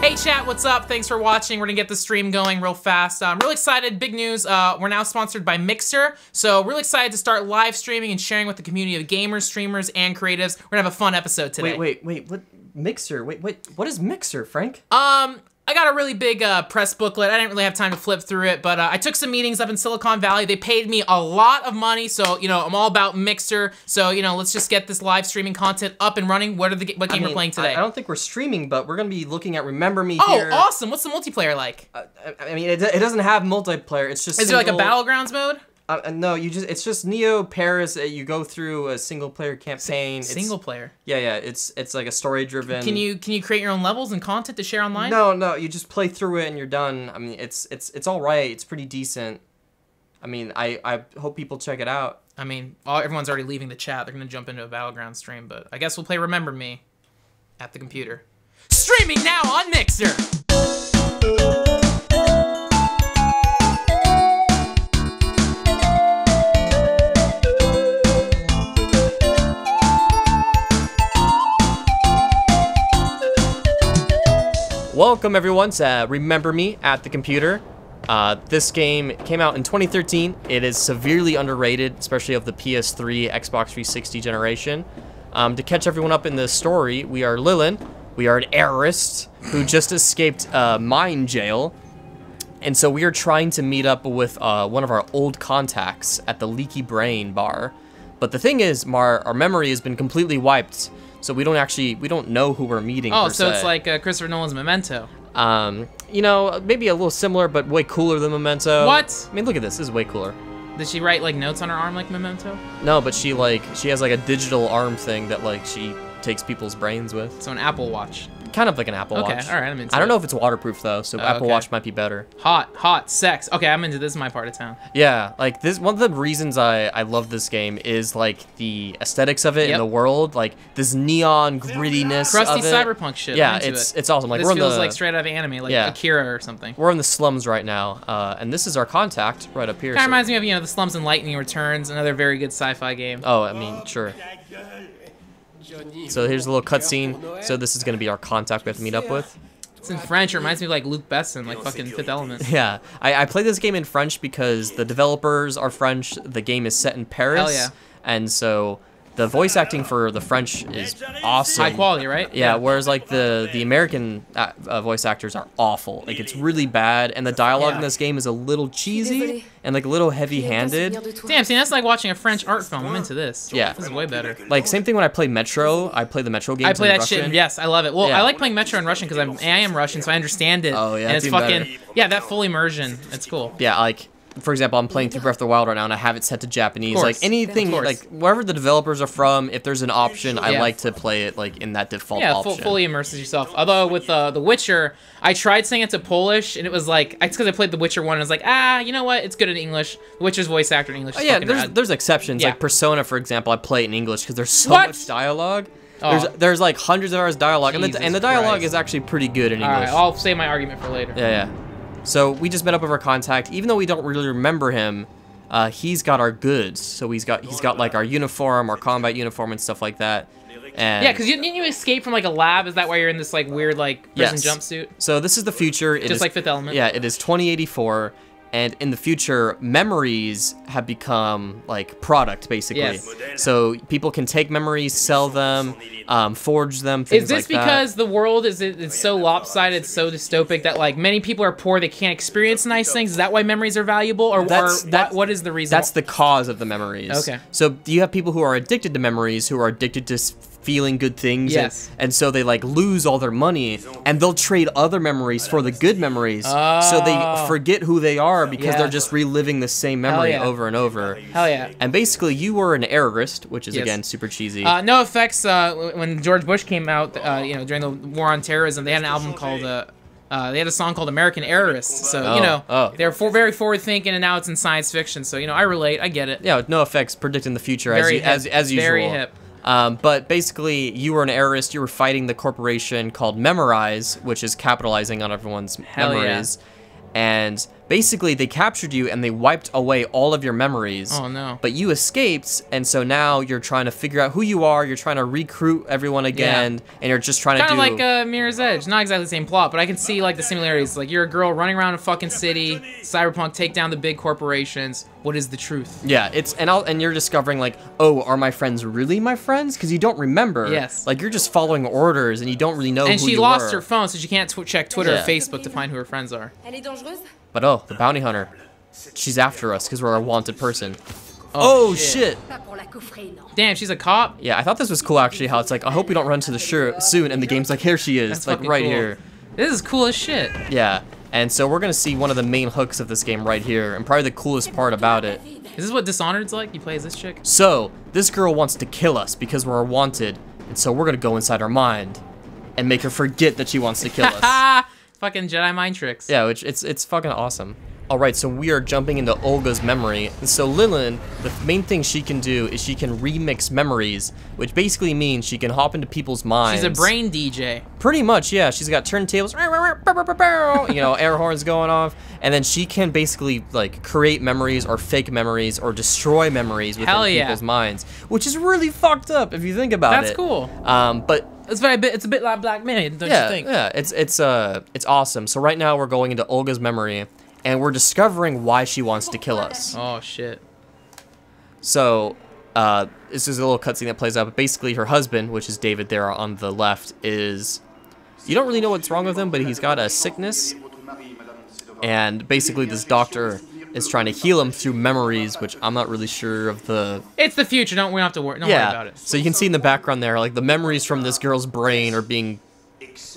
Hey chat, what's up? Thanks for watching. We're gonna get the stream going real fast. I'm really excited, big news. We're now sponsored by Mixer. So really excited to start live streaming and sharing with the community of gamers, streamers, and creatives. We're gonna have a fun episode today. Wait, what? Mixer? Wait, what is Mixer, Frank? I got a really big press booklet. I didn't really have time to flip through it, but I took some meetings up in Silicon Valley. They paid me a lot of money, so, you know, I'm all about Mixer. So, you know, let's just get this live streaming content up and running. What game we're playing today? I don't think we're streaming, but we're going to be looking at Remember Me here. Oh, awesome. What's the multiplayer like? I mean, it doesn't have multiplayer. It's just Is there like a Battlegrounds mode? No, it's just Neo Paris. You go through a single player campaign. Single player. Yeah. It's like a story driven. Can you create your own levels and content to share online? No. You just play through it and you're done. I mean, it's all right. It's pretty decent. I mean, I hope people check it out. I mean, everyone's already leaving the chat. They're gonna jump into a Battleground stream, but I guess we'll play Remember Me at the computer. Streaming now on Mixer. Welcome everyone to Remember Me at the Computer. This game came out in 2013. It is severely underrated, especially of the PS3, Xbox 360 generation. To catch everyone up in the story, we are Lilin. We are an heiress who just escaped mine jail. And so we are trying to meet up with one of our old contacts at the Leaky Brain bar. But the thing is, our memory has been completely wiped. So we don't know who we're meeting. Oh, so it's like Christopher Nolan's Memento. You know, maybe a little similar, but way cooler than Memento. What? I mean, look at this. This is way cooler. Did she write like notes on her arm like Memento? No, but she has like a digital arm thing that like she takes people's brains with. So an Apple Watch. Kind of like an Apple Watch. Okay, all right, I'm into it. I don't know if it's waterproof though, so Apple Watch might be better. Hot, sex. Okay, I'm into this. Is my part of town. Yeah, like this. One of the reasons I love this game is like the aesthetics of it in the world, like this neon grittiness. Crusty of it. cyberpunk shit. Yeah, it's awesome. Like this feels like straight out of anime, like Akira or something. We're in the slums right now, and this is our contact right up here. Kind of reminds me of the Slums and Lightning Returns, another very good sci-fi game. Oh, I mean, sure. So here's a little cutscene. So this is gonna be our contact we have to meet up with. It's in French. It reminds me of like Luc Besson, like fucking Fifth Element. Yeah, I played this game in French because the developers are French. The game is set in Paris. Hell yeah. And so the voice acting for the French is awesome. High quality, right? Yeah, whereas like the American voice actors are awful. Like it's really bad, and the dialogue in this game is a little cheesy and like a little heavy-handed. Damn, see, that's like watching a French art film. I'm into this. Yeah. This is way better. Like same thing when I play Metro. I play the Metro games. I play that Russian. shit. Yes, I love it. Well, I like playing Metro in Russian because I am Russian, so I understand it. Oh yeah, and it's fucking that full immersion. It's cool. Yeah, like. For example, I'm playing through Breath of the Wild right now, and I have it set to Japanese. Like anything, like wherever the developers are from, if there's an option, I like to play it like in that default option. Yeah, fully immerses yourself. Although with The Witcher, I tried saying it to Polish, and it was like it's because I played The Witcher 1, and I was like, you know what? It's good in English. The Witcher's voice actor in English. Oh, yeah, there's exceptions. Like Persona, for example, I play it in English because there's so much dialogue. There's like hundreds of hours of dialogue, and the dialogue is actually pretty good in English. All right, I'll save my argument for later. Yeah. So we just met up with our contact. Even though we don't really remember him, he's got our goods. So he's got like our uniform, our combat uniform, and stuff like that. And yeah, because didn't you escape from like a lab? Is that why you're in this like weird like prison jumpsuit? So this is the future. Just like Fifth Element. Yeah, it is 2084. And in the future, memories have become like product, basically. Yes. So people can take memories, sell them, forge them, things like that. Is this because the world it's so lopsided, so dystopic that like many people are poor, they can't experience nice things? Is that why memories are valuable, or what is the reason? That's the cause of the memories. Okay. So you have people who are addicted to memories, who are addicted to feeling good things. Yes. And so they like lose all their money, and they'll trade other memories for the good memories. So they forget who they are because they're just reliving the same memory over and over. Hell yeah. And basically you were an errorist, which is again super cheesy. No Effects, when George Bush came out, during the war on terrorism, they had an album called they had a song called American Errorists. So, they're very forward thinking, and now it's in science fiction. So, I relate. I get it. Yeah, with No Effects predicting the future as usual. Very hip. But basically, you were an errorist. You were fighting the corporation called Memorize, which is capitalizing on everyone's memories. Yeah. And basically they captured you and they wiped away all of your memories. Oh no. But you escaped, and so now you're trying to figure out who you are, you're trying to recruit everyone again, and you're just trying to do... Kind of like Mirror's Edge. Not exactly the same plot, but I can see like the similarities. Like you're a girl running around a fucking city, cyberpunk, take down the big corporations. What is the truth? Yeah, and you're discovering like, oh, are my friends really my friends? Because you don't remember. Yes. Like you're just following orders and you don't really know and who she you lost were. her phone, so she can't check Twitter Yeah. or Facebook to find who her friends are. But oh, the bounty hunter. She's after us because we're a wanted person. Oh shit. Damn, she's a cop? Yeah, I thought this was cool actually, how it's like, I hope we don't run into the soon, and the game's like, here she is, That's like fucking right cool. here. This is cool as shit. Yeah, and so we're gonna see one of the main hooks of this game right here, and probably the coolest part about it. Is this what Dishonored's like? You play as this chick? So, this girl wants to kill us because we're wanted, and so we're gonna go inside her mind and make her forget that she wants to kill us. Fucking Jedi mind tricks. Yeah, which it's fucking awesome. Alright, so we are jumping into Olga's memory. And so Lillian, the main thing she can do is she can remix memories, which basically means she can hop into people's minds. She's a brain DJ. Pretty much, yeah. She's got turntables, you know, air horns going off, and then she can basically like create memories or fake memories or destroy memories within people's minds, which is really fucked up if you think about it. That's cool. But it's a bit like Black Mirror, don't you think? Yeah, it's awesome. So right now we're going into Olga's memory, and we're discovering why she wants to kill us. Oh shit. So, this is a little cutscene that plays out, but basically her husband, which is David there on the left, is... You don't really know what's wrong with him, but he's got a sickness. And basically this doctor is trying to heal him through memories, which I'm not really sure of the... It's the future, we don't have to worry, don't worry about it. So you can see in the background there, like the memories from this girl's brain are being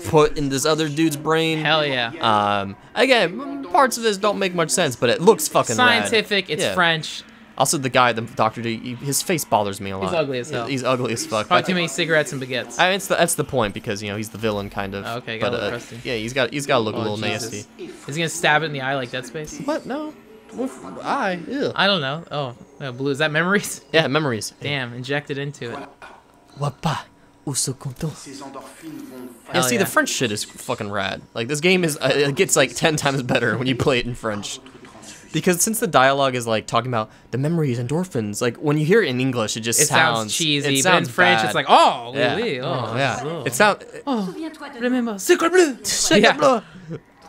put in this other dude's brain. Hell yeah. Again, parts of this don't make much sense, but it looks fucking scientific, rad. it's French. Also, the doctor, his face bothers me a lot. He's ugly as hell. He's ugly as fuck. Probably too many cigarettes and baguettes. I mean, that's the point, because, you know, he's the villain, kind of. Oh, okay, got a little crusty. Yeah, he's got to look a little Jesus. nasty. Is he gonna stab it in the eye like Dead Space? What? No. Eye. Ew. I don't know. Oh, no, blue. Is that memories? Yeah, memories. Damn, injected into it. Wapa. Yeah, see, the French shit is fucking rad. Like, this game is, it gets like 10 times better when you play it in French. Because since the dialogue is like talking about the memories, endorphins, like when you hear it in English, it just sounds cheesy. It but in sounds French, bad. it's like, oh, yeah. oui, Oh, yeah. oh. It sounds. Oh, remember, Secret Bleu. Yeah.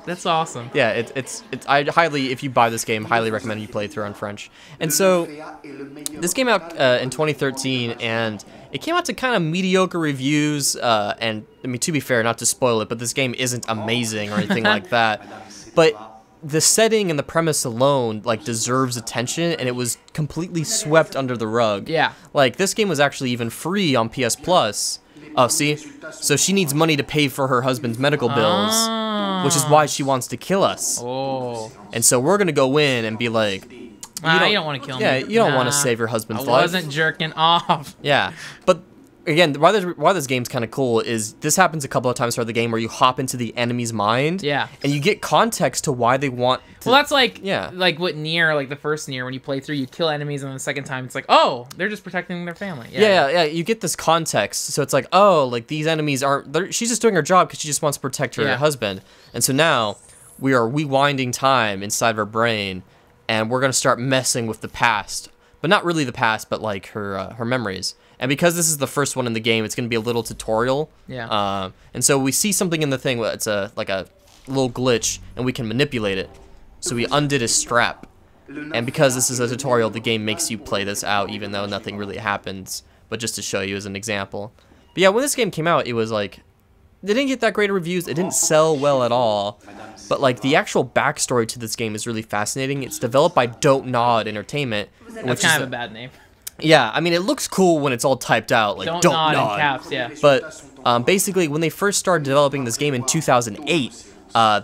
That's awesome. Yeah, it's I highly, if you buy this game, highly recommend you play it through in French. And so, this came out in 2013, and it came out to kind of mediocre reviews. And I mean, to be fair, not to spoil it, but this game isn't amazing or anything like that. But the setting and the premise alone, like, deserves attention, and it was completely swept under the rug. Yeah. Like, this game was actually even free on PS Plus. Oh, see? So she needs money to pay for her husband's medical bills, which is why she wants to kill us. Oh. And so we're gonna go in and be like, you don't want to kill me. Yeah, you don't want to save your husband's life. I wasn't jerking off. Yeah, but again, why this game's kind of cool is this happens a couple of times throughout the game where you hop into the enemy's mind. Yeah. And you get context to why they want to... Well, that's like, yeah, like what Nier, like the first Nier, when you play through, you kill enemies, and then the second time, it's like, oh, they're just protecting their family. Yeah, you get this context. So it's like, oh, like these enemies aren't... She's just doing her job because she just wants to protect her husband. And so now we are rewinding time inside of her brain, and we're going to start messing with the past. But not really the past, but like her memories. And because this is the first one in the game, it's going to be a little tutorial. Yeah. And so we see something in the thing where it's like a little glitch, and we can manipulate it. So we undid his strap. And because this is a tutorial, the game makes you play this out, even though nothing really happens. But just to show you as an example. But yeah, when this game came out, it was like... They didn't get that great of reviews. It didn't sell well at all. But like the actual backstory to this game is really fascinating. It's developed by Don't Nod Entertainment. That's kind of a bad name. Yeah, I mean, it looks cool when it's all typed out, like Don't Nod in caps, yeah. But basically, when they first started developing this game in 2008,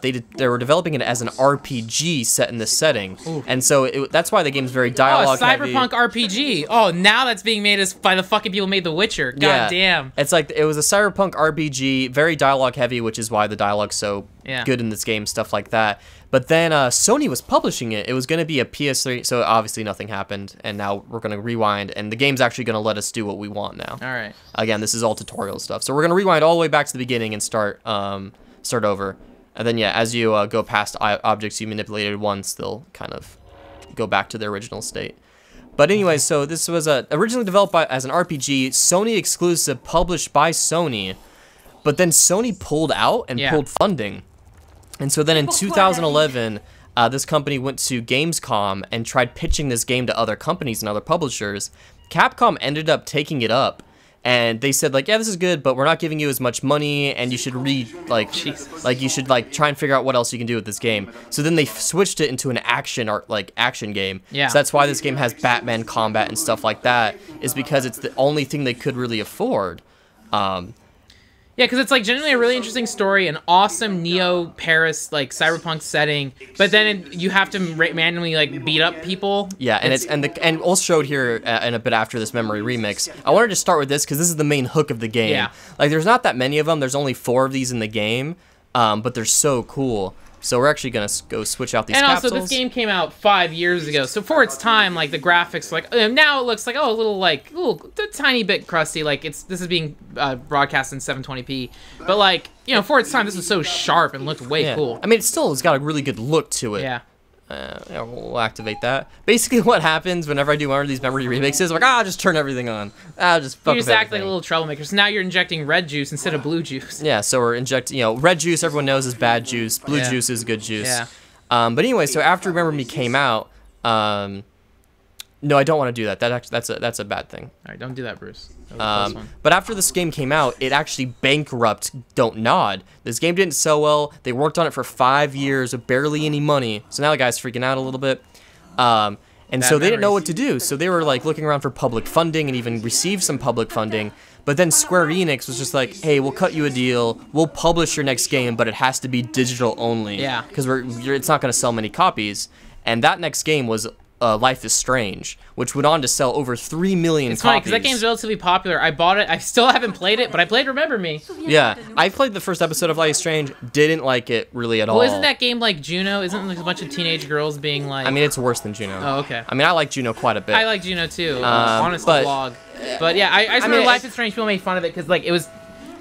they were developing it as an RPG set in this setting. Ooh. And so that's why the game's very dialogue heavy. Cyberpunk RPG. Oh, now that's being made by the fucking people who made The Witcher. God damn. It's like, it was a Cyberpunk RPG, very dialogue heavy, which is why the dialogue's so good in this game, stuff like that. But then Sony was publishing it. It was going to be a PS3, so obviously nothing happened, and now we're going to rewind, and the game's actually going to let us do what we want now. All right. Again, this is all tutorial stuff. So we're going to rewind all the way back to the beginning and start over. And then, yeah, as you go past objects you manipulated once, they'll kind of go back to their original state. But anyway, so this was originally developed as an RPG, Sony exclusive, published by Sony. But then Sony pulled out and pulled funding. And so then in 2011, this company went to Gamescom and tried pitching this game to other companies and other publishers. Capcom ended up taking it up. And they said, like, yeah, this is good, but we're not giving you as much money, and you should you should, like, try and figure out what else you can do with this game. So then they switched it into an action game. Yeah. So that's why this game has Batman combat and stuff like that, is because it's the only thing they could really afford. Yeah, because it's like genuinely a really interesting story, an awesome Neo Paris like cyberpunk setting, but then you have to manually like beat up people. Yeah, and also showed here in a bit after this memory remix. I wanted to start with this because this is the main hook of the game. Yeah. Like there's not that many of them. There's only 4 of these in the game, but they're so cool. So we're actually gonna go switch out these capsules. Also, this game came out 5 years ago, so for its time, like the graphics, like now it looks like a little tiny bit crusty. Like this is being broadcast in 720p, but like for its time, this was so sharp and looked way cool. I mean, it's got a really good look to it. Yeah. We'll activate that. Basically, what happens whenever I do one of these memory remixes, I'm like, I'll just turn everything on. I'll just fuck You with just act like everything. a little troublemaker. So now you're injecting red juice instead of blue juice. Yeah, so we're injecting, red juice everyone knows is bad juice. Blue juice is good juice. Yeah. But anyway, so after Remember Me came out, no, I don't want to do that. That's a bad thing. All right, don't do that, Bruce. That was a close one. But after this game came out, it actually bankrupted Don't Nod. This game didn't sell well. They worked on it for 5 years with barely any money. So now the guy's freaking out a little bit. And so they didn't know what to do. So they were like looking around for public funding and even received some public funding. But then Square Enix was just like, hey, we'll cut you a deal. We'll publish your next game, but it has to be digital only. Yeah. Because it's not going to sell many copies. And that next game was Life is Strange, which went on to sell over 3 million copies. It's funny because that game's relatively popular. I bought it. I still haven't played it, but I played Remember Me. Yeah, I played the first episode of Life is Strange. Didn't like it really at all. Well, isn't that game like Juno? Isn't like a bunch of teenage girls being like? I mean, it's worse than Juno. Oh, okay. I mean, I like Juno quite a bit. I like Juno too. Honest vlog. But yeah, I remember Life is Strange. People made fun of it because like it was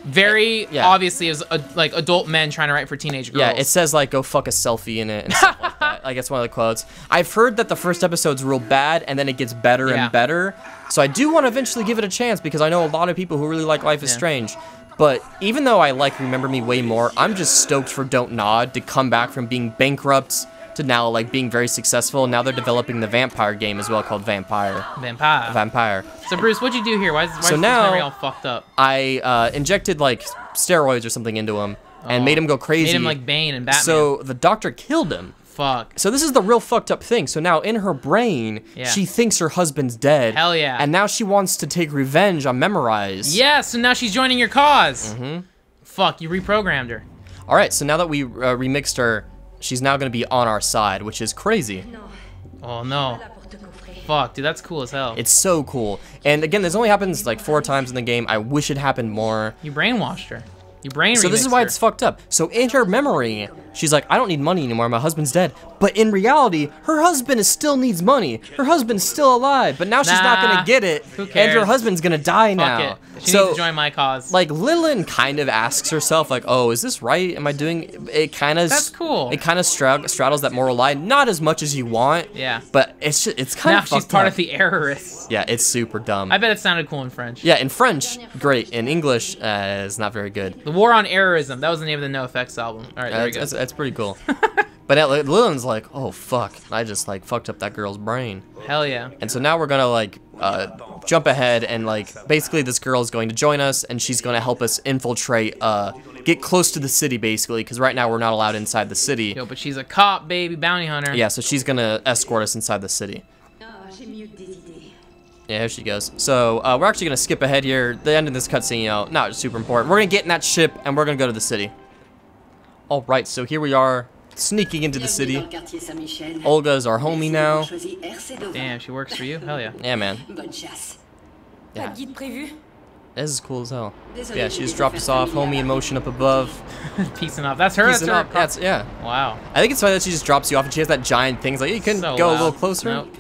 very obviously it was like adult men trying to write for teenage girls. Yeah, it says like go fuck a selfie in it and stuff like that. Like it's one of the quotes. I've heard that the first episode's real bad and then it gets better and better. So I do want to eventually give it a chance because I know a lot of people who really like Life is Strange. But even though I like Remember Me way more, I'm just stoked for Don't Nod to come back from being bankrupt to now like being very successful. Now they're developing the vampire game as well called Vampire. So Bruce, what'd you do here? Why is this memory all fucked up? I injected like steroids or something into him and made him go crazy. Made him like Bane and Batman. So the doctor killed him. Fuck. So this is the real fucked up thing. So now in her brain, she thinks her husband's dead. Hell yeah. And now she wants to take revenge on Memorize. Yeah, so now she's joining your cause. Mm-hmm. Fuck, you reprogrammed her. All right, so now that we remixed her, she's now going to be on our side, which is crazy. Oh, no. Fuck, dude, that's cool as hell. It's so cool. And again, this only happens like 4 times in the game. I wish it happened more. You brainwashed her. You brain So this is why it's fucked up. So in her memory, she's like, I don't need money anymore. My husband's dead. But in reality, her husband still needs money. Her husband's still alive. But now she's not going to get it. Who cares? And her husband's going to die now. Fuck it. She needs to join my cause. Like, Lillian kind of asks herself, like, oh, is this right? Am I doing... It kind of... That's cool. It kind of straddles that moral line. Not as much as you want. Yeah. But it's kind of fucked up. Now she's part of the errorists. Yeah, it's super dumb. I bet it sounded cool in French. Yeah, in French, great. In English, it's not very good. The War on Errorism. That was the name of the NoFX album. All right, there we go. That's pretty cool. But Lillian's like, oh, fuck. I just, like, fucked up that girl's brain. Hell yeah. And so now we're gonna, like, jump ahead and, like, basically this girl is going to join us and she's gonna help us infiltrate, get close to the city, basically, because right now we're not allowed inside the city. Yo, but she's a cop, baby, bounty hunter. Yeah, so she's gonna escort us inside the city. Yeah, here she goes. So, we're actually gonna skip ahead here. The end of this cutscene, not super important. We're gonna get in that ship and we're gonna go to the city. Alright, so here we are, sneaking into the city. Olga's our homie now. Damn, she works for you? Hell yeah. Yeah, man. Yeah. This is cool as hell. Yeah, she just dropped us off. Homie in motion up above. Peacing off. That's her? Peacing up. That's, yeah. Wow. I think it's funny that she just drops you off and she has that giant thing. It's like, you couldn't go a little closer? Nope.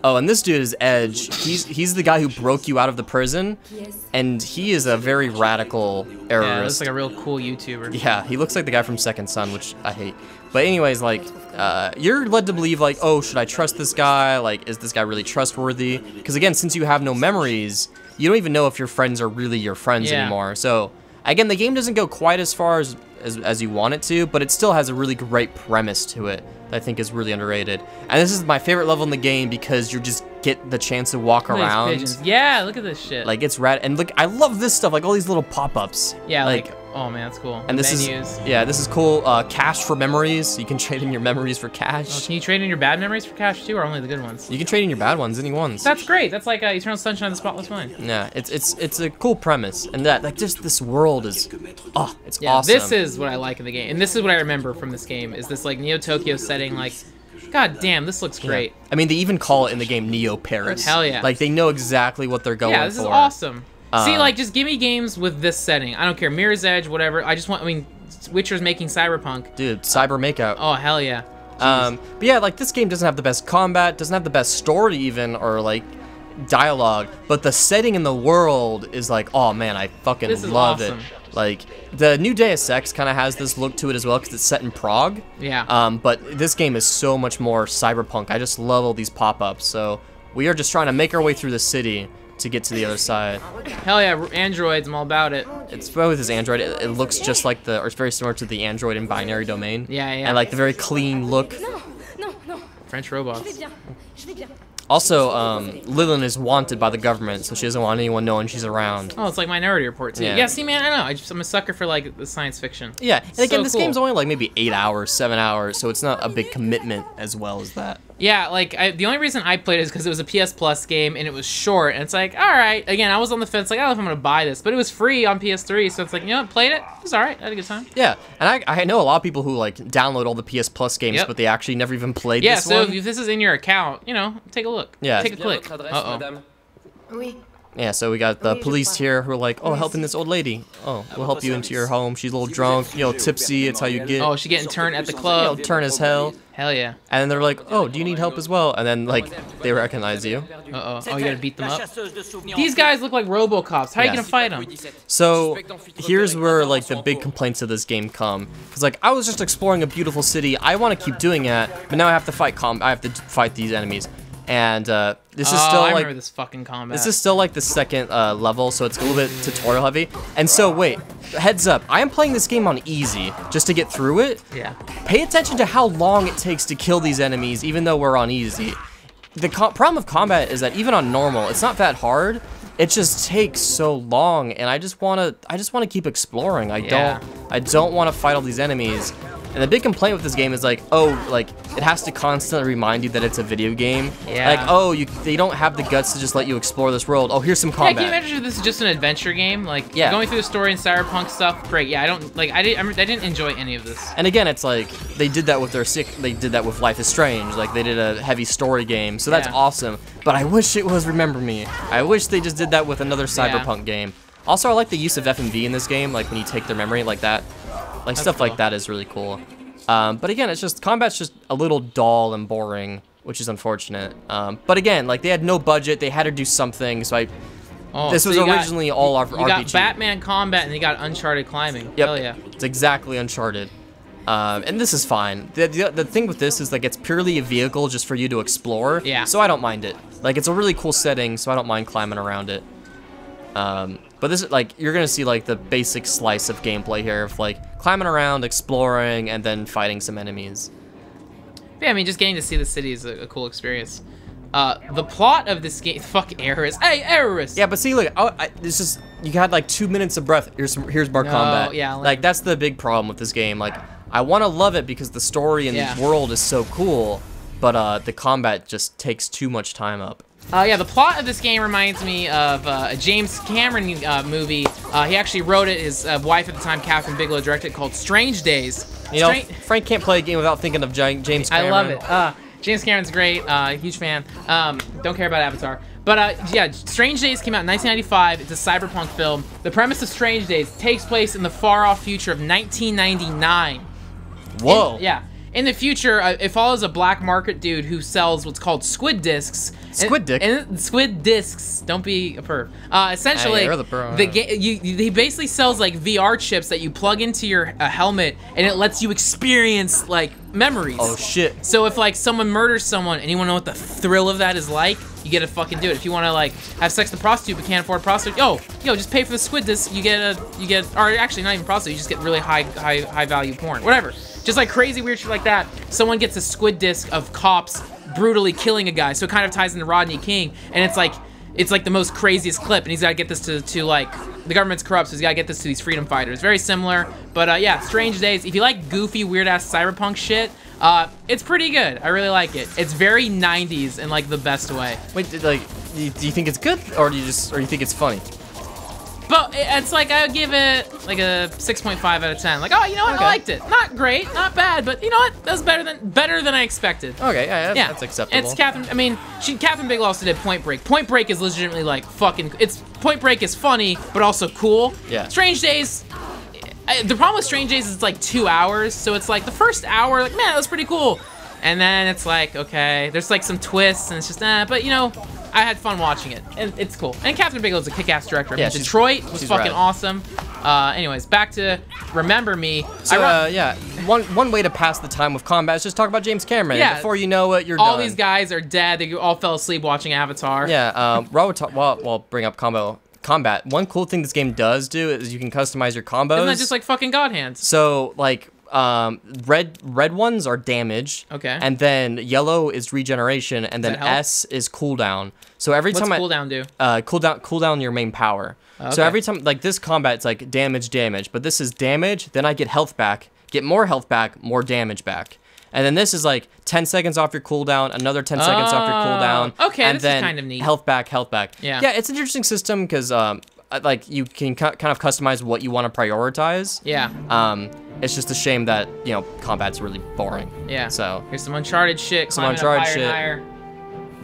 Oh, and this dude is Edge. He's the guy who broke you out of the prison, and he is a very radical terrorist. Yeah, looks like a real cool YouTuber. Yeah, he looks like the guy from Second Son, which I hate. But anyways, like, you're led to believe, like, oh, should I trust this guy? Like, is this guy really trustworthy? Because again, since you have no memories, you don't even know if your friends are really your friends anymore. So again, the game doesn't go quite as far as you want it to, but it still has a really great premise to it that I think is really underrated. And this is my favorite level in the game because you just get the chance to walk around. Yeah, look at this shit. Like, it's rad. And look, I love this stuff, like all these little pop-ups. Yeah, like, oh man, that's cool. And this menus. This is cool. Cash for memories. You can trade in your memories for cash. Oh, can you trade in your bad memories for cash too, or only the good ones? You can trade in your bad ones, any ones. That's great. That's like Eternal Sunshine of the Spotless Mind. Yeah, it's a cool premise, and that like just this world is, it's yeah, awesome. This is what I like in the game, and this is what I remember from this game. Is this like Neo Tokyo setting? Like, god damn, this looks great. Yeah. I mean, they even call it in the game Neo Paris. Hell yeah. Like they know exactly what they're going for. Yeah, this is awesome. See, like, just give me games with this setting. I don't care, Mirror's Edge, whatever. I mean, Witcher's making Cyberpunk. Dude, cyber makeout. Oh, hell yeah. But yeah, like, this game doesn't have the best combat, doesn't have the best story even, or, like, dialogue, but the setting in the world is like, oh, man, I fucking love it. Like, the new Deus Ex kind of has this look to it as well, because it's set in Prague. Yeah. But this game is so much more cyberpunk. I just love all these pop-ups, so we are just trying to make our way through the city to get to the other side. Hell yeah, androids, I'm all about it. It's probably with this android, it looks just like or it's very similar to the android in Binary Domain. Yeah, yeah. And like the very clean look. French robots. Also, Lillian is wanted by the government, so she doesn't want anyone knowing she's around. Oh, it's like Minority Report too. Yeah. Yeah, see, man, I know. I'm a sucker for like the science fiction. Yeah, and again, this cool. game's only like maybe 8 hours, 7 hours, so it's not a big commitment as well as that. Yeah, like, the only reason I played it is because it was a PS Plus game, and it was short, and it's like, alright, again, I was on the fence, like, I don't know if I'm gonna buy this, but it was free on PS3, so it's like, you know what, played it, it was alright, I had a good time. Yeah, and I know a lot of people who, like, download all the PS Plus games, but they actually never even played this one. Yeah, so if this is in your account, you know, take a look. Yeah. Take a click. Uh-oh. Yeah, so we got the police here who are like, oh, helping this old lady. Oh, we'll help you into your home. She's a little drunk, you know, tipsy. It's how you get. Oh, she getting turned at the club. You know, turn as hell. Hell yeah. And then they're like, oh, do you need help as well? And then, like, they recognize you. Uh-oh. Oh, you gotta beat them up? These guys look like RoboCops. How are you gonna fight them? So, here's where, like, the big complaints of this game come. Because, like, I was just exploring a beautiful city. I want to keep doing that, but now I have to fight these enemies. And this is still I like remember this fucking combat. This is still like the second level, so it's a little bit tutorial heavy. And so wait, heads up, I am playing this game on easy just to get through it. Yeah. Pay attention to how long it takes to kill these enemies, even though we're on easy. The problem of combat is that even on normal, it's not that hard. It just takes so long, and I just wanna keep exploring. I don't want to fight all these enemies. And the big complaint with this game is like, oh, like, it has to constantly remind you that it's a video game. Yeah. Like, oh, they don't have the guts to just let you explore this world. Oh, here's some combat. Yeah, can you imagine if this is just an adventure game? Like, yeah. Going through the story and cyberpunk stuff, great. Yeah, I didn't enjoy any of this. And again, it's like, they did that with Life is Strange. Like, they did a heavy story game, so that's awesome. But I wish it was Remember Me. I wish they just did that with another cyberpunk game. Also, I like the use of FMV in this game, like when you take their memory like that. Like, stuff like that is really cool. But again, it's just, combat's just a little dull and boring, which is unfortunate. But again, like, they had no budget, they had to do something, so this was originally all RPG. You got Batman combat, and you got Uncharted climbing. Yep. Hell yeah. It's exactly Uncharted. And this is fine. The thing with this is, like, it's purely a vehicle just for you to explore. Yeah. So I don't mind it. Like, it's a really cool setting, so I don't mind climbing around it. But this is, like, you're gonna see, like, the basic slice of gameplay here of, like, climbing around, exploring, and then fighting some enemies. Yeah, I mean, just getting to see the city is a cool experience. The plot of this game, fuck Eris. Hey, Eris! Yeah, but see, look, it's just, you had, like, 2 minutes of breath. Here's more combat. Yeah, like, that's the big problem with this game. Like, I want to love it because the story and the world is so cool, but the combat just takes too much time up. Yeah, the plot of this game reminds me of a James Cameron movie. He actually wrote it. His wife at the time, Catherine Bigelow, directed it, called Strange Days. You know, Frank can't play a game without thinking of James Cameron. I love it. James Cameron's great. Huge fan. Don't care about Avatar. But yeah, Strange Days came out in 1995. It's a cyberpunk film. The premise of Strange Days takes place in the far-off future of 1999. Whoa. in the future, it follows a black market dude who sells what's called squid discs. Squid dick. And squid discs. Don't be a perv. Essentially, Hey, you're the perv. he basically sells like VR chips that you plug into your helmet, and it lets you experience like memories. Oh shit. So if like someone murders someone and you want to know what the thrill of that is like, you get to fucking do it. If you want to like have sex with a prostitute but can't afford a prostitute, yo, just pay for the squid disc. You get, or actually not even prostitute. You just get really high value porn. Whatever. Just like crazy weird shit like that. Someone gets a squid disc of cops brutally killing a guy, so it kind of ties into Rodney King, and it's like the most craziest clip, and he's got to get this to like, the government's corrupt, so he's got to get this to these freedom fighters. Very similar, but yeah, Strange Days. If you like goofy, weird-ass cyberpunk shit, it's pretty good. I really like it. It's very 90s in like the best way. Wait, like, do you think it's good, or do you think it's funny? But it's like, I would give it like a 6.5 out of 10. Like, oh, you know what? Okay. I liked it. Not great, not bad, but you know what? That was better than I expected. Okay, yeah, that's acceptable. It's Catherine. I mean, Catherine Bigelow also did Point Break. Point Break is legitimately like fucking. Point Break is funny, but also cool. Yeah. Strange Days. The problem with Strange Days is it's like 2 hours, so it's like the first hour, like, man, that was pretty cool, and then it's like, okay, there's like some twists, and it's just but you know, I had fun watching it, and it's cool. And Catherine Bigelow's a kick-ass director. Yeah, Detroit was fucking rad. awesome. Anyways, back to Remember Me. So, yeah, one way to pass the time with combat is just talk about James Cameron. Yeah. Before you know it, you're all done. these guys are dead. They all fell asleep watching Avatar. Yeah, well, bring up combat. One cool thing this game does do is you can customize your combos. Isn't that just like fucking God hands? So, like, red ones are damage. Okay. And then yellow is regeneration, and then that help? S is cooldown. So every What's time cooldown do? cooldown your main power. Okay. So every time, like this combat, it's like damage, but this is damage, then I get health back, get more health back, more damage back. And then this is like 10 seconds off your cooldown, another 10 seconds off your cooldown. Okay, and this then is kind of neat. Health back. Yeah. Yeah, it's an interesting system because like you can kind of customize what you want to prioritize. Yeah. It's just a shame that, you know, combat's really boring. Yeah. So here's some Uncharted shit. Some climbing up Uncharted higher shit. and higher.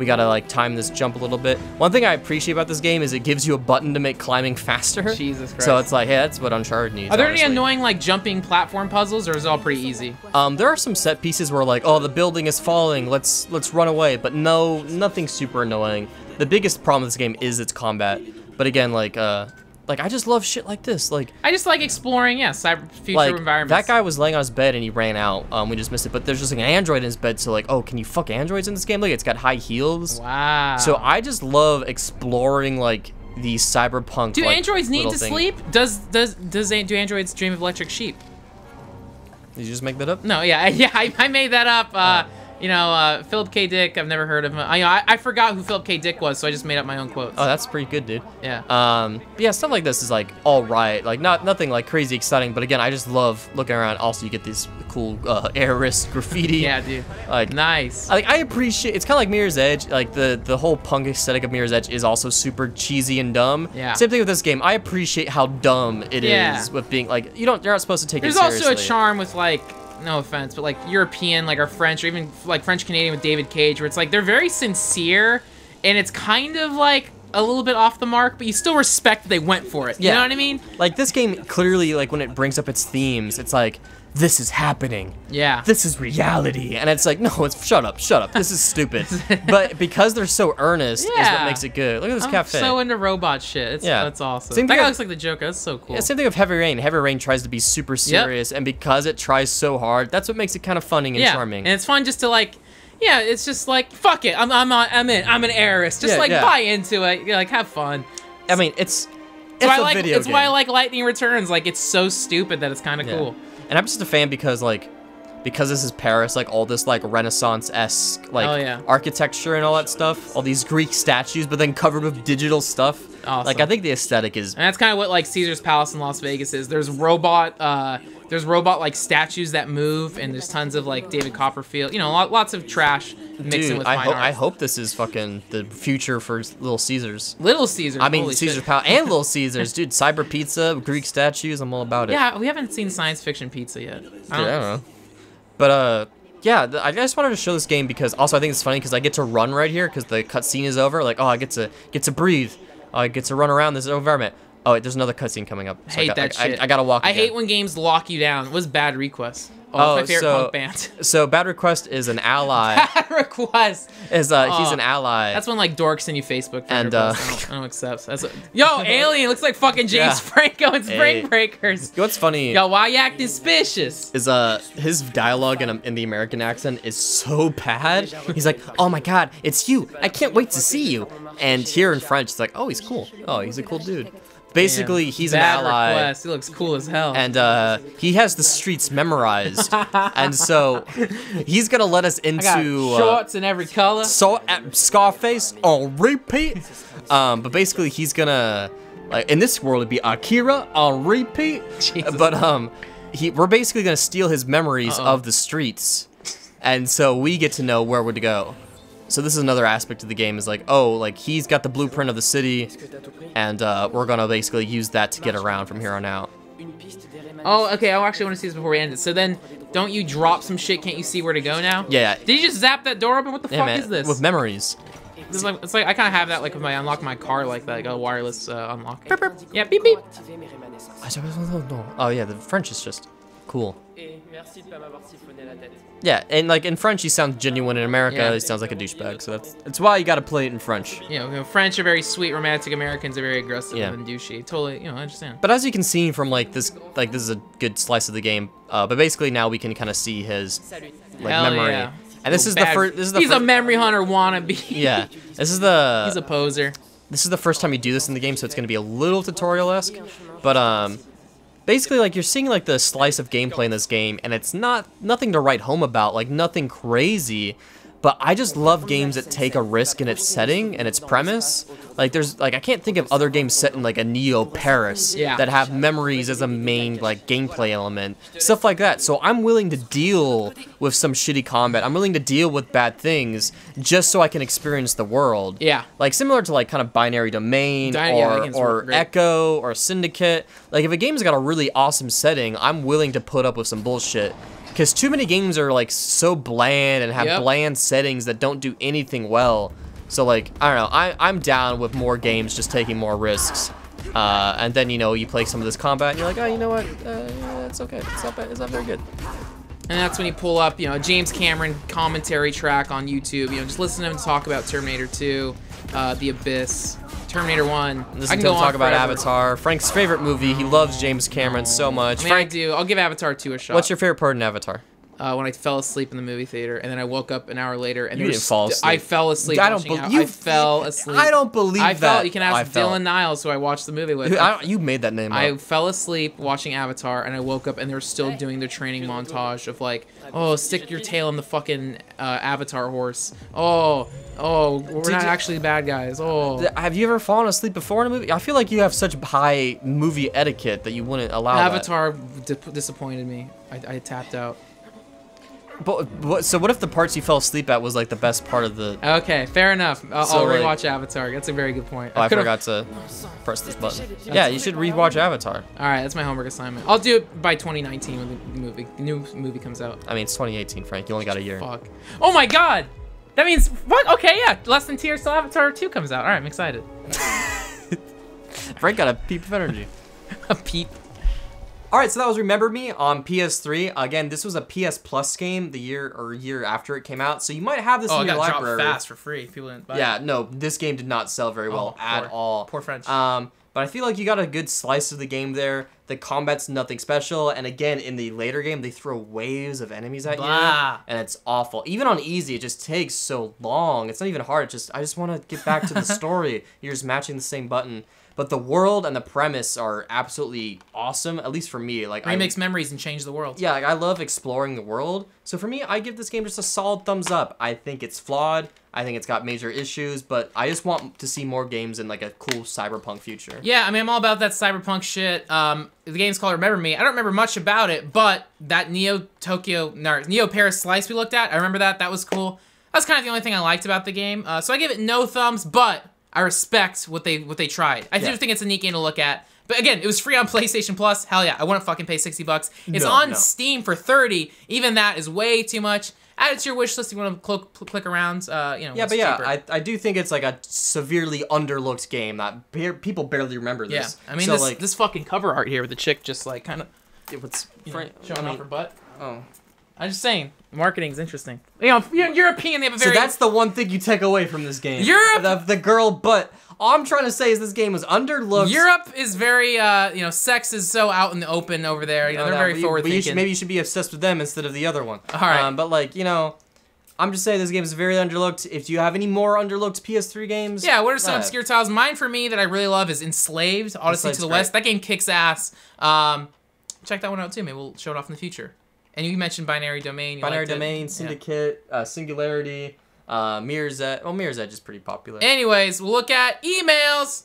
we gotta like time this jump a little bit. One thing I appreciate about this game is it gives you a button to make climbing faster. Jesus Christ. So it's like, hey, that's what Uncharted needs. Are there honestly. any annoying like jumping platform puzzles, or is it all pretty easy? There are some set pieces where like, oh, the building is falling, let's run away, but no, nothing super annoying. The biggest problem with this game is its combat. But again, like I just love shit like this. Like I just like exploring, yeah, future like, environments. that guy was laying on his bed and he ran out. We just missed it. But there's just like an android in his bed, so like, oh, can you fuck androids in this game? Look, it's got high heels. Wow. So I just love exploring like these cyberpunk. Do like, androids need little to thing. sleep? Do androids dream of electric sheep? Did you just make that up? No, yeah, I made that up. You know, Philip K. Dick, I've never heard of him. I forgot who Philip K. Dick was, so I just made up my own quotes. Oh, that's pretty good, dude. Yeah. But yeah, stuff like this is like all right, like nothing like crazy exciting. But again, I just love looking around. Also, you get these cool air wrist graffiti. Yeah, dude. Like nice. Like I appreciate. It's kind of like Mirror's Edge. Like the whole punk aesthetic of Mirror's Edge is also super cheesy and dumb. Yeah. Same thing with this game. I appreciate how dumb it is with being like you're not supposed to take There's it seriously. also a charm with like, no offense, but like European, like, or French, or even like French Canadian with David Cage, where it's like they're very sincere, and it's kind of like a little bit off the mark, but you still respect that they went for it. You know what I mean? Like this game clearly, like when it brings up its themes, it's like this is happening. Yeah. This is reality, and it's like no, it's shut up. This is stupid. But because they're so earnest, is what makes it good. Look at this cafe. I'm so into robot shit. That's awesome. Same That thing guy with- looks like the Joker. That's so cool. Yeah, same thing with Heavy Rain. Heavy Rain tries to be super serious, and because it tries so hard, that's what makes it kind of funny and charming. And it's fun just to like, yeah, it's just like, fuck it, I'm an heiress. Just buy into it. Like, have fun. I mean, it's why a video game. It's why I like Lightning Returns. Like, it's so stupid that it's kind of cool. And I'm just a fan because this is Paris, like all this like Renaissance-esque like architecture and all that stuff, all these Greek statues, but then covered with digital stuff. Awesome. Like I think the aesthetic is. And that's kind of what like Caesar's Palace in Las Vegas is. There's robot like statues that move, and there's tons of like David Copperfield. You know, lots of trash mixing with fine art. I hope this is fucking the future for Little Caesars. Little Caesars. I mean, holy Caesar's shit. Palace and Little Caesars, dude. Cyber pizza, Greek statues. I'm all about it. Yeah, we haven't seen science fiction pizza yet. I don't know. But yeah, I just wanted to show this game because also I think it's funny because I get to run right here because the cutscene is over. Like, oh, I get to breathe. I get to run around this environment. Oh, wait, there's another cutscene coming up. So Hate that shit. I gotta walk. I again. hate when games lock you down. It was bad request. Oh, that's my favorite punk band. So Bad Request is an ally. Bad Request. He's an ally. That's when like dorks send you Facebook friend and requests. I don't accept. Yo, Alien looks like fucking James Franco in Spring Breakers. What's funny? Yo, why you acting suspicious? Is his dialogue in the American accent is so bad. He's like, oh my god, it's you. I can't wait to see you. And here in French, it's like, oh, he's cool. Oh, he's a cool dude. Basically, he's an ally. Request. He looks cool as hell. And he has the streets memorized. And so he's gonna let us into I got shorts in every color. Scarface on repeat. But basically, he's gonna in this world it'd be Akira on repeat. Jesus. But we're basically gonna steal his memories of the streets, and so we get to know where we're to go. So this is another aspect of the game, is like, oh, like he's got the blueprint of the city, and we're gonna basically use that to get around from here on out. Oh, okay, I actually want to see this before we end it. So then, don't you drop some shit? Can't you see where to go now? Yeah. Did you just zap that door open? What the fuck man, is this? With memories. It's like I kind of have that like when I unlock my car, like that, like a wireless unlock. Beep, beep. Yeah, beep beep. Oh yeah, the French is just cool. Yeah, and like in French, he sounds genuine. In America, he sounds like a douchebag. So that's why you gotta play it in French. You know, French are very sweet, romantic. Americans are very aggressive and douchey. Totally, I understand. But as you can see from this is a good slice of the game. But basically now we can kind of see his memory. Yeah. And this is the first. He's a memory hunter wannabe. Yeah, he's a poser. This is the first time you do this in the game, so it's gonna be a little tutorial-esque. But basically, like, you're seeing like the slice of gameplay in this game, and it's nothing to write home about, like nothing crazy. But I just love games that take a risk in its setting and its premise. Like I can't think of other games set in like a Neo Paris that have memories as a main like gameplay element, stuff like that. So I'm willing to deal with some shitty combat. I'm willing to deal with bad things just so I can experience the world. Yeah. Like similar to like kind of Binary Domain or Echo or Syndicate. Like if a game's got a really awesome setting, I'm willing to put up with some bullshit. Because too many games are like so bland and have bland settings that don't do anything well. So like, I don't know, I'm down with more games just taking more risks. And then, you play some of this combat and you're like, oh, you know what, it's okay, it's not very good. And that's when you pull up, James Cameron commentary track on YouTube. Just listen to him talk about Terminator 2, The Abyss, Terminator 1. Listen to him talk about Avatar. Frank's favorite movie. He loves James Cameron so much. Frank, I do. I'll give Avatar 2 a shot. What's your favorite part in Avatar? When I fell asleep in the movie theater, and then I woke up an hour later, and you didn't fall asleep. I fell asleep. I fell asleep. I don't believe that. You can ask Dylan Niles, who I watched the movie with. You made that name up. I fell asleep watching Avatar, and I woke up, and they were still doing their training montage of like, oh, stick your tail in the fucking Avatar horse. Oh, we're not actually bad guys. Oh. Have you ever fallen asleep before in a movie? I feel like you have such high movie etiquette that you wouldn't allow Avatar disappointed me. I tapped out. But so what if the parts you fell asleep at was like the best part of the... Okay, fair enough. I'll rewatch Avatar. That's a very good point. Oh, I forgot to press this button. Yeah, you should rewatch Avatar. All right, that's my homework assignment. I'll do it by 2019 when the new movie comes out. I mean, it's 2018, Frank. You only got a year. Fuck. Oh my god! That means... What? Okay, yeah. Less than 2 years till Avatar 2 comes out. All right, I'm excited. Frank got a peep of energy. A peep. Alright, so that was Remember Me on PS3. Again, this was a PS Plus game the year after it came out, so you might have this in your library. Oh, it got dropped fast for free. People didn't buy it. Yeah, no, this game did not sell very well at all. Poor French. But I feel like you got a good slice of the game there. The combat's nothing special, and again, in the later game, they throw waves of enemies at you, and it's awful. Even on easy, it just takes so long. It's not even hard. I just want to get back to the story. You're just matching the same button. But the world and the premise are absolutely awesome, at least for me. Like, remakes memories and change the world. Yeah, like, I love exploring the world. So for me, I give this game just a solid thumbs up. I think it's flawed. I think it's got major issues, but I just want to see more games in like a cool cyberpunk future. Yeah, I mean, I'm all about that cyberpunk shit. The game's called Remember Me. I don't remember much about it, but that Neo Paris slice we looked at, I remember that. That was cool. That's kind of the only thing I liked about the game. So I give it no thumbs, but I respect what they tried. I do think it's a neat game to look at. But again, it was free on PlayStation Plus. Hell yeah, I wouldn't fucking pay $60. It's on Steam for $30. Even that is way too much. Add it to your wish list if you want to click around. Yeah, but yeah, I do think it's like a severely underlooked game that people barely remember this. Yeah, I mean, this fucking cover art here with the chick just like kind of what's showing off her butt. Oh. I'm just saying, marketing's interesting. You know, European, they have a very... So that's the one thing you take away from this game. Europe... The girl butt. All I'm trying to say is this game was underlooked. Europe is very, you know, sex is so out in the open over there. You know, they're very forward-thinking. Maybe you should be obsessed with them instead of the other one. All right. But, like, you know, I'm just saying this game is very underlooked. If you have any more underlooked PS3 games... Yeah, what are some obscure titles? Mine, for me, that I really love is Enslaved, Odyssey to the West. That game kicks ass. Check that one out, too. Maybe we'll show it off in the future. And you mentioned Binary Domain. Binary Domain, Syndicate, Singularity, Mirror's Edge. Well, Mirror's Edge is pretty popular. Anyways, we'll look at emails.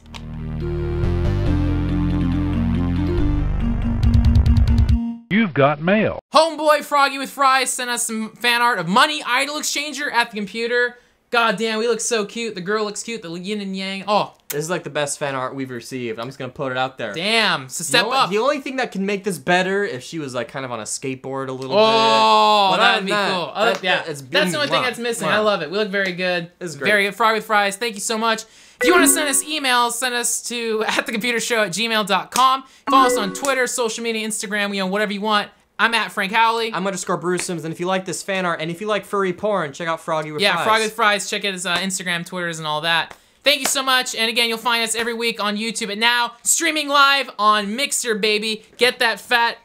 You've got mail. Homeboy Froggy with Fries sent us some fan art of Money Idol Exchanger at the computer. God damn, we look so cute. The girl looks cute. The yin and yang. Oh. This is like the best fan art we've received. I'm just going to put it out there. Damn. So step up. The only thing that can make this better if she was like kind of on a skateboard a little bit. Oh, that would be cool. Yeah, that's the only thing that's missing. Wow. I love it. We look very good. This is great. Very good. Frog with Fries, thank you so much. If you want to send us emails, send us to atthecomputershow@gmail.com. Follow us on Twitter, social media, Instagram, you know, whatever you want. I'm at Frank Howley. I'm _Bruceums, and if you like this fan art, and if you like furry porn, check out Froggy with Fries. Yeah, Froggy with Fries. Check out his Instagram, Twitters, and all that. Thank you so much. And again, you'll find us every week on YouTube. And now, streaming live on Mixer, baby. Get that fat,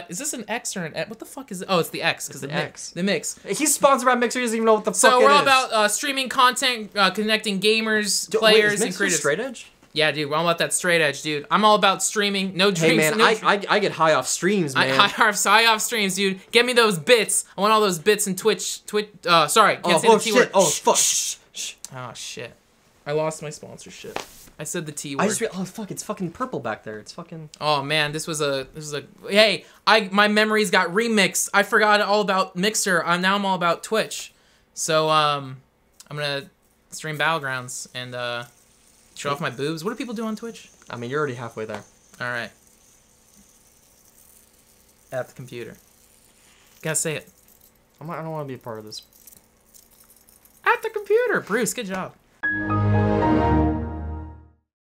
is this an X or an X? What the fuck is it? Oh, it's the X. It's the X. The Mix. He's sponsored by Mixer. He doesn't even know what the fuck it is. So we're all about streaming content, connecting gamers, players, and creators. Straight edge? Yeah, dude, we're all about that straight edge, dude. I'm all about streaming, no drinks. Hey, man, I get high off streams, man. High off streams, dude. Get me those bits. I want all those bits in Twitch. Sorry, can't say the T word. Oh, fuck. Oh, shit. I lost my sponsorship. I said the T word. Oh, fuck, it's fucking purple back there. It's fucking... Oh, man, this was a... Hey, my memories got remixed. I forgot all about Mixer. Now I'm all about Twitch. So, I'm gonna stream Battlegrounds and, show off my boobs. What do people do on Twitch? I mean, you're already halfway there. All right. At the computer. Gotta say it. I don't want to be a part of this. At the computer. Bruce, good job.